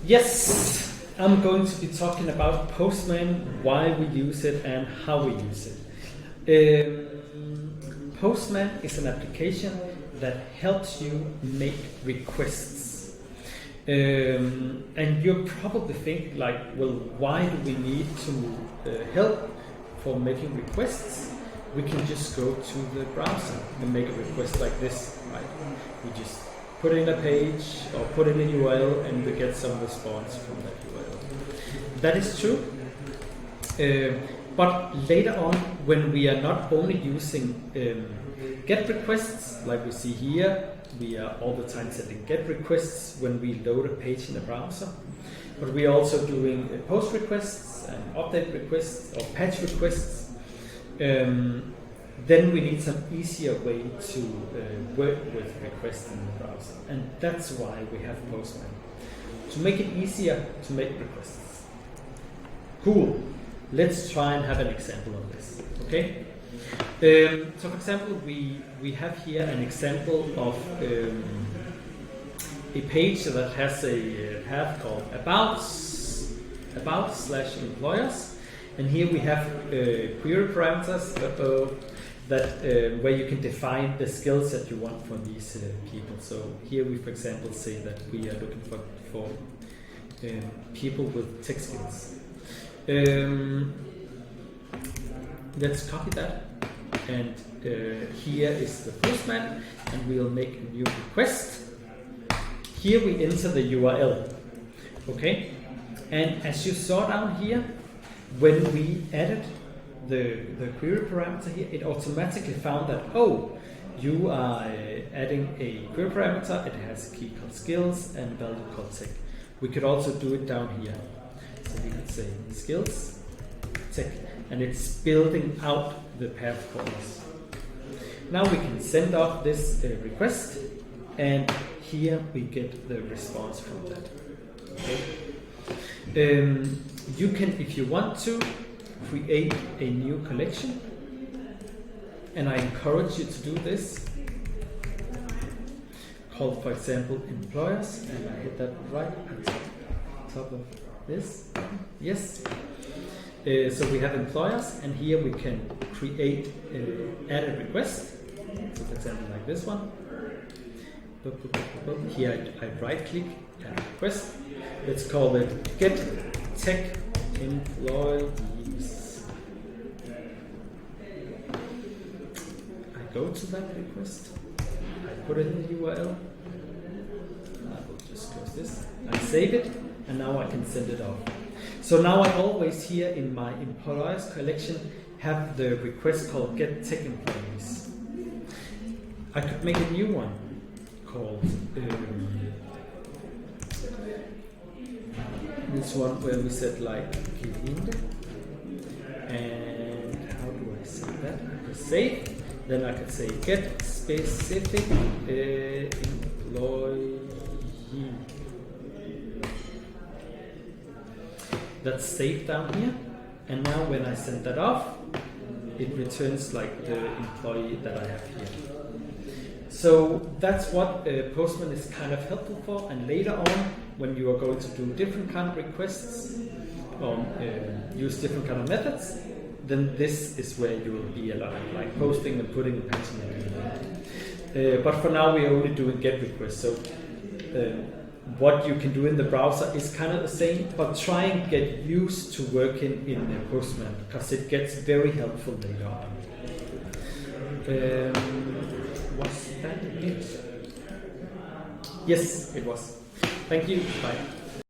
Yes, I'm going to be talking about Postman, why we use it and how we use it. Postman is an application that helps you make requests. And you're probably thinking like, well, why do we need to help for making requests? We can just go to the browser and make a request like this, right? We just put in a page or put in a URL and we get some response from that URL. That is true. But later on, when we are not only using GET requests, like we see here, we are all the time sending GET requests when we load a page in the browser. But we are also doing post requests and update requests or patch requests. Then we need some easier way to work with requests in the browser. And that's why we have Postman. To make it easier to make requests. Cool. Let's try and have an example of this. Okay? So for example, we have here an example of a page that has a path called about/employers. And here we have query parameters that where you can define the skills that you want from these people. So here we, for example, say that we are looking for people with tech skills. Let's copy that. And here is the Postman, and we'll make a new request. Here we enter the URL. Okay? And as you saw down here, when we added the query parameter here, it automatically found that, oh, you are adding a query parameter, it has a key called skills and value called tech. We could also do it down here. So we could say skills, tech, and it's building out the path for us. Now we can send off this request, and here we get the response from that. Okay. You can, if you want to, create a new collection, and I encourage you to do this, called, for example, employers, and I hit that right at the top of this. Yes. So we have employers, and here we can create add a request. So for example, like this one. Here I right click and request. Let's call it get tech employees. I go to that request. I put it in the URL. I will just close this. I save it, and now I can send it off. So now I always here in my employers collection have the request called get tech employees. I could make a new one called this one where we said like Kevin, and how do I say that? I could save, then I could say get specific employee. That's saved down here, and now when I send that off, it returns like the employee that I have here. So that's what Postman is kind of helpful for, and later on when you are going to do different kind of requests or use different kind of methods, then this is where you will be a lot of like posting and putting and patching and but for now we are only doing get requests. So what you can do in the browser is kind of the same, but try and get used to working in Postman, because it gets very helpful later on. Was that it? Yes, it was. Thank you. Bye.